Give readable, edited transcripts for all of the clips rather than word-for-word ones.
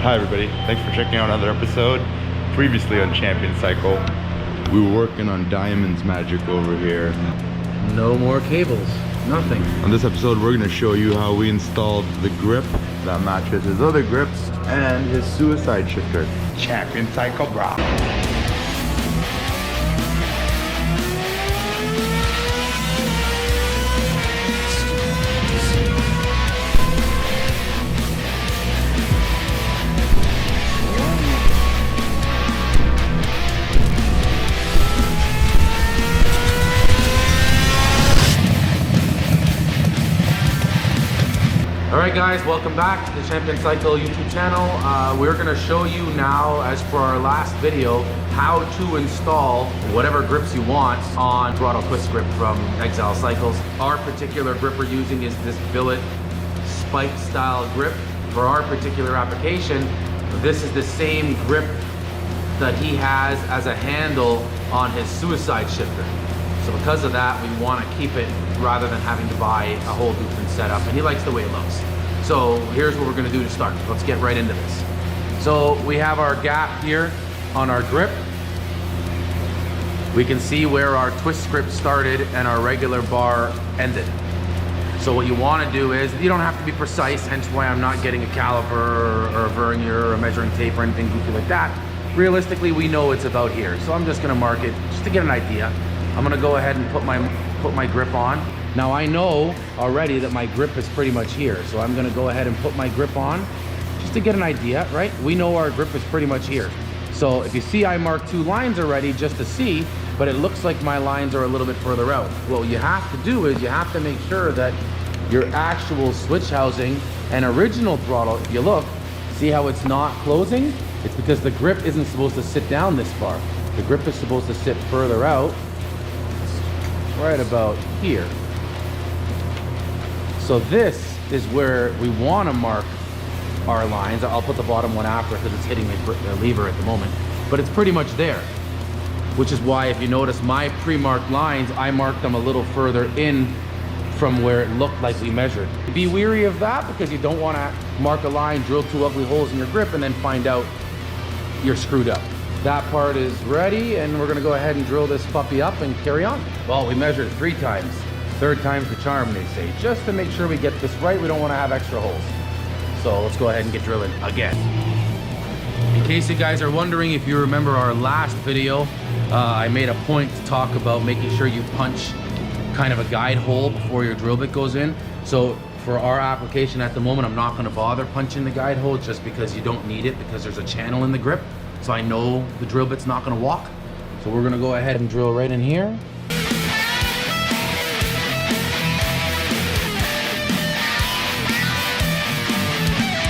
Hi everybody, thanks for checking out another episode. Previously on Champion Cycle, we were working on Diamond's magic over here. No more cables, nothing. On this episode, we're going to show you how we installed the grip that matches his other grips and his suicide shifter. Champion Cycle, bro. Alright guys, welcome back to the Champion Cycle YouTube channel. We're going to show you now, as for our last video, how to install whatever grips you want on throttle twist grip from Exile Cycles. Our particular grip we're using is this billet spike style grip. For our particular application, this is the same grip that he has as a handle on his suicide shifter. So because of that, we want to keep it rather than having to buy a whole different setup, and he likes the way it looks. So here's what we're going to do to start. Let's get right into this. So we have our gap here on our grip. We can see where our twist grip started and our regular bar ended. So what you want to do is, you don't have to be precise, hence why I'm not getting a caliper or a vernier or a measuring tape or anything goofy like that. Realistically, we know it's about here. So I'm just going to mark it just to get an idea. I'm gonna go ahead and put my grip on. Now I know already that my grip is pretty much here, so I'm gonna go ahead and put my grip on just to get an idea, right? We know our grip is pretty much here. So if you see, I marked 2 lines already just to see, but it looks like my lines are a little bit further out. What you have to do is you have to make sure that your actual switch housing and original throttle, if you look, see how it's not closing? It's because the grip isn't supposed to sit down this far. The grip is supposed to sit further out, right about here. So this is where we want to mark our lines. I'll put the bottom one after because it's hitting the lever at the moment, but it's pretty much there, which is why if you notice my pre-marked lines, I marked them a little further in from where it looked like we measured. Be wary of that because you don't want to mark a line, drill 2 ugly holes in your grip, and then find out you're screwed up. That part is ready, and we're gonna go ahead and drill this puppy up and carry on. Well, we measured 3 times. 3rd time's the charm, they say. Just to make sure we get this right, we don't wanna have extra holes. So let's go ahead and get drilling again. In case you guys are wondering, if you remember our last video, I made a point to talk about making sure you punch kind of a guide hole before your drill bit goes in. So for our application at the moment, I'm not gonna bother punching the guide hole just because you don't need it, because there's a channel in the grip. So I know the drill bit's not gonna walk. So we're gonna go ahead and drill right in here.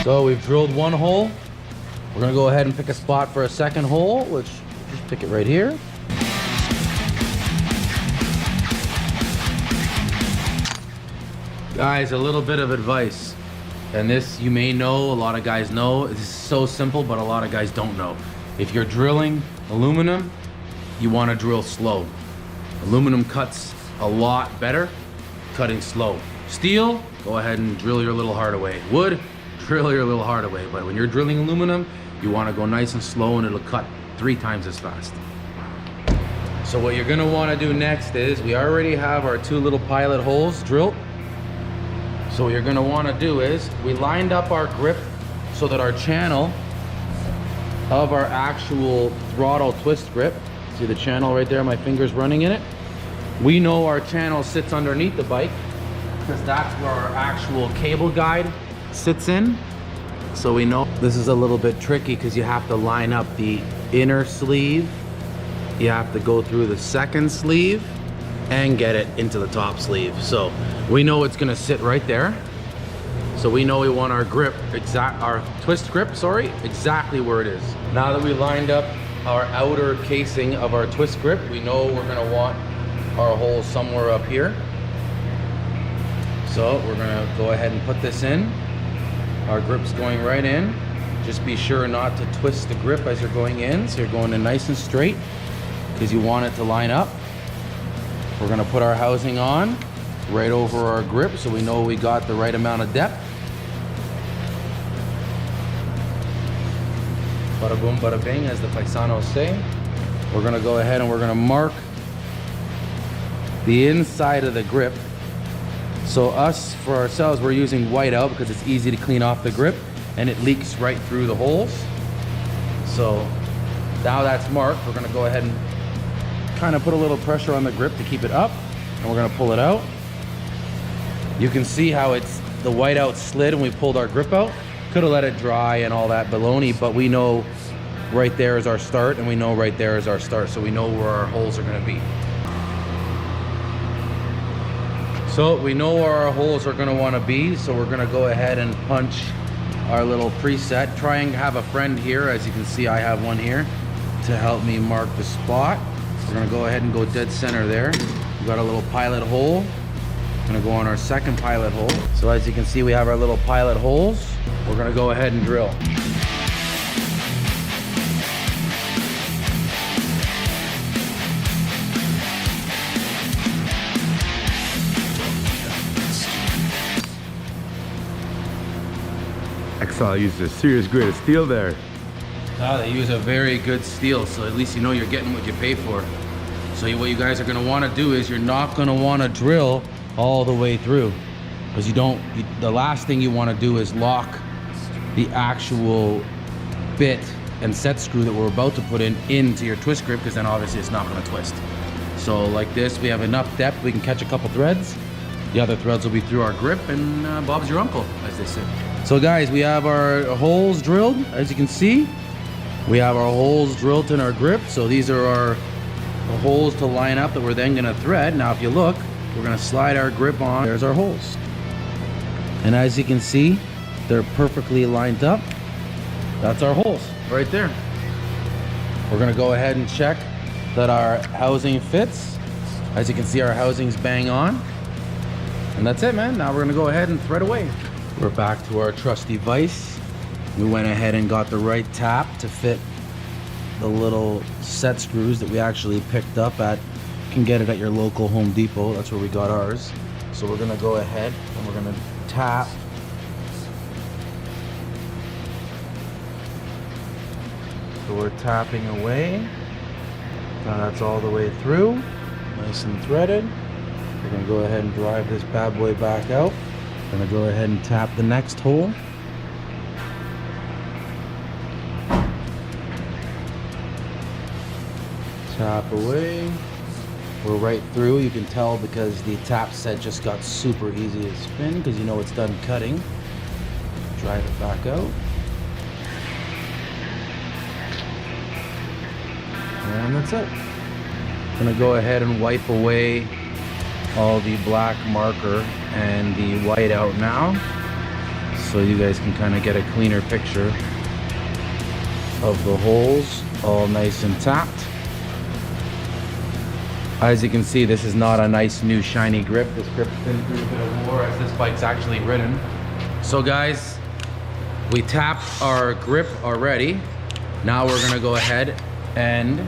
So we've drilled 1 hole. We're gonna go ahead and pick a spot for a 2nd hole, which just pick it right here. Guys, a little bit of advice. And this, you may know, a lot of guys know, this is so simple, but a lot of guys don't know. If you're drilling aluminum, you want to drill slow. Aluminum cuts a lot better cutting slow. Steel, go ahead and drill your little heart away. Wood, drill your little heart away. But when you're drilling aluminum, you want to go nice and slow, and it'll cut 3 times as fast. So what you're going to want to do next is, we already have our 2 little pilot holes drilled. So what you're going to want to do is, we lined up our grip so that our channel of our actual throttle twist grip, see the channel right there, my finger's running in it. We know our channel sits underneath the bike because that's where our actual cable guide sits in. So we know this is a little bit tricky because you have to line up the inner sleeve, you have to go through the 2nd sleeve and get it into the top sleeve. So we know it's gonna sit right there. So we know we want our grip, our twist grip, exactly where it is. Now that we lined up our outer casing of our twist grip, we know we're gonna want our hole somewhere up here. So we're gonna go ahead and put this in. Our grip's going right in. Just be sure not to twist the grip as you're going in, so you're going in nice and straight because you want it to line up. We're gonna put our housing on right over our grip so we know we got the right amount of depth. Bada boom, bada bing, as the paisanos say. We're gonna go ahead and we're gonna mark the inside of the grip. So us, for ourselves, we're using white out because it's easy to clean off the grip and it leaks right through the holes. So now that's marked, we're gonna go ahead and kind of put a little pressure on the grip to keep it up, and we're gonna pull it out. You can see how the white out slid when we pulled our grip out. Could have let it dry and all that baloney, but we know right there is our start, and we know right there is our start, so we know where our holes are gonna be. So we know where our holes are gonna wanna be, so we're gonna go ahead and punch our little preset. Try and have a friend here. As you can see, I have one here to help me mark the spot. We're gonna go ahead and go dead center there. We've got a little pilot hole. We're gonna go on our second pilot hole. So as you can see, we have our little pilot holes. We're gonna go ahead and drill. Exile used a serious grade of steel there. They use a very good steel, so at least you know you're getting what you pay for. So what you guys are gonna wanna do is you're not gonna wanna drill all the way through, because the last thing you wanna do is lock the actual bit and set screw that we're about to put in into your twist grip, because then obviously it's not gonna twist. So like this, we have enough depth, we can catch a couple threads. The other threads will be through our grip, and Bob's your uncle, as they say. So guys, we have our holes drilled, as you can see. We have our holes drilled in our grip. So these are our holes to line up that we're then gonna thread. Now if you look, we're gonna slide our grip on. There's our holes. And as you can see, they're perfectly lined up. That's our holes right there. We're gonna go ahead and check that our housing fits. As you can see, our housing's bang on. And that's it, man. Now we're gonna go ahead and thread away. We're back to our trusty vise. We went ahead and got the right tap to fit the little set screws that we actually picked up at. You can get it at your local Home Depot. That's where we got ours. So we're gonna go ahead and we're gonna tap. So we're tapping away. Now that's all the way through. Nice and threaded. We're gonna go ahead and drive this bad boy back out. We're gonna go ahead and tap the next hole. Tap away. We're right through. You can tell because the tap set just got super easy to spin, because you know it's done cutting. Drive it back out. And that's it. I'm gonna go ahead and wipe away all the black marker and the white out now, so you guys can kind of get a cleaner picture of the holes, all nice and tapped. As you can see, this is not a nice new shiny grip. This grip's been through a bit of war, as this bike's actually ridden. So guys, we tapped our grip already. Now we're gonna go ahead and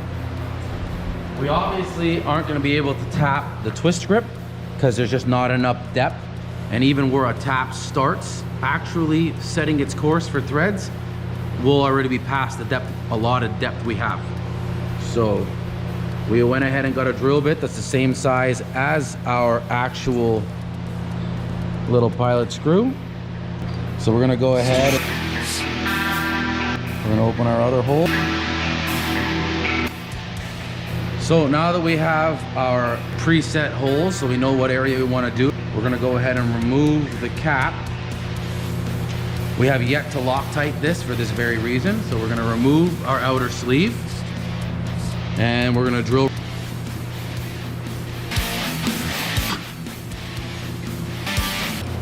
we obviously aren't gonna be able to tap the twist grip because there's just not enough depth. And even where a tap starts actually setting its course for threads, we'll already be past the depth, a lot of depth we have. So we went ahead and got a drill bit that's the same size as our actual little pilot screw. So we're gonna go ahead, we're gonna open our other hole. So now that we have our preset holes, so we know what area we want to do, we're going to go ahead and remove the cap. We have yet to Loctite this for this very reason. So we're going to remove our outer sleeve and we're going to drill.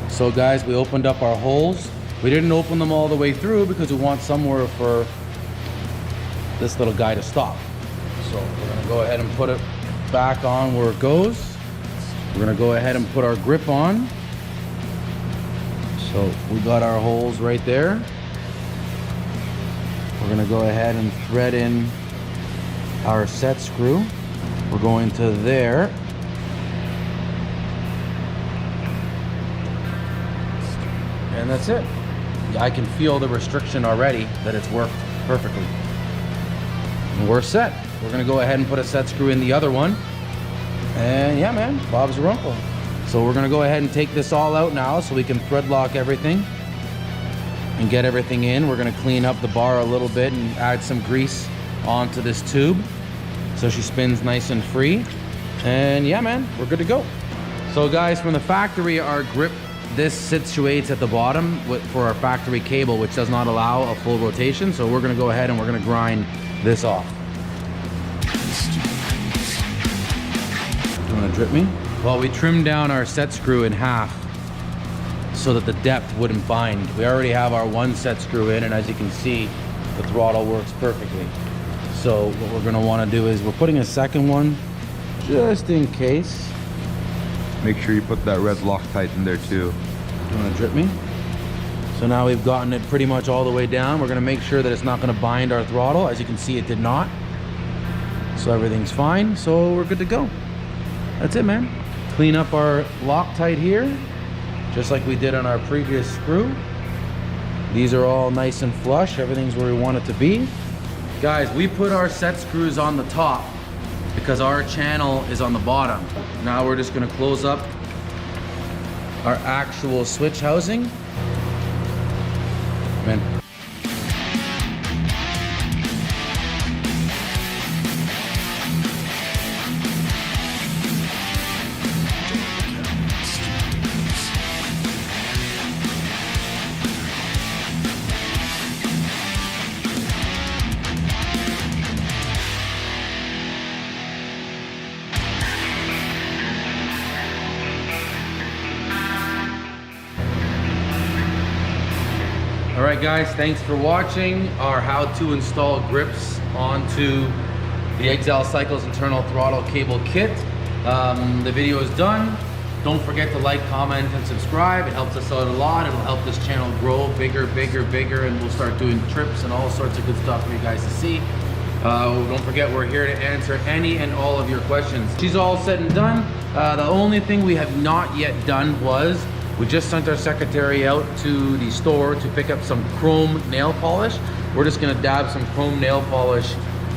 So guys, we opened up our holes. We didn't open them all the way through because we want somewhere for this little guy to stop. So we're gonna go ahead and put it back on where it goes. We're gonna go ahead and put our grip on. So we got our holes right there. We're gonna go ahead and thread in our set screw. We're going to there. And that's it. I can feel the restriction already that it's worked perfectly. And we're set. We're gonna go ahead and put a set screw in the other one. And yeah, man, Bob's your uncle. So we're gonna go ahead and take this all out now so we can thread lock everything and get everything in. We're gonna clean up the bar a little bit and add some grease onto this tube so she spins nice and free. And yeah, man, we're good to go. So guys, from the factory, our grip, this situates at the bottom for our factory cable, which does not allow a full rotation. So we're gonna go ahead and we're gonna grind this off. You wanna drip me? Well, we trimmed down our set screw in half so that the depth wouldn't bind. We already have our one set screw in, and as you can see, the throttle works perfectly. So what we're gonna wanna do is we're putting a second one just in case. Make sure you put that red Loctite in there too. You wanna drip me? So now we've gotten it pretty much all the way down. We're gonna make sure that it's not gonna bind our throttle. As you can see, it did not. So everything's fine, so we're good to go. That's it, man. Clean up our Loctite here, just like we did on our previous screw. These are all nice and flush. Everything's where we want it to be. Guys, we put our set screws on the top because our channel is on the bottom. Now we're just gonna close up our actual switch housing. Man. All right, guys, thanks for watching our how to install grips onto the Exile Cycles internal throttle cable kit. The video is done. Don't forget to like, comment, and subscribe. It helps us out a lot. It'll help this channel grow bigger, and we'll start doing trips and all sorts of good stuff for you guys to see. Don't forget, we're here to answer any and all of your questions. She's all said and done. The only thing we have not yet done was we just sent our secretary out to the store to pick up some chrome nail polish. We're just gonna dab some chrome nail polish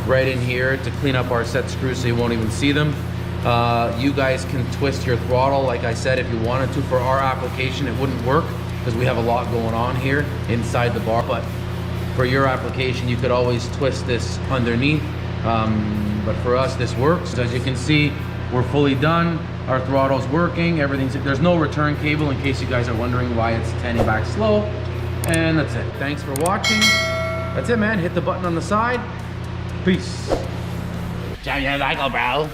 right in here to clean up our set screws so you won't even see them. You guys can twist your throttle, like I said, if you wanted to. For our application, it wouldn't work because we have a lot going on here inside the bar, but for your application, you could always twist this underneath. But for us, this works. As you can see, we're fully done. Our throttle's working, there's no return cable in case you guys are wondering why it's standing back slow. And that's it. Thanks for watching. That's it, man. Hit the button on the side. Peace. Ciao, yeah, Michael, bro.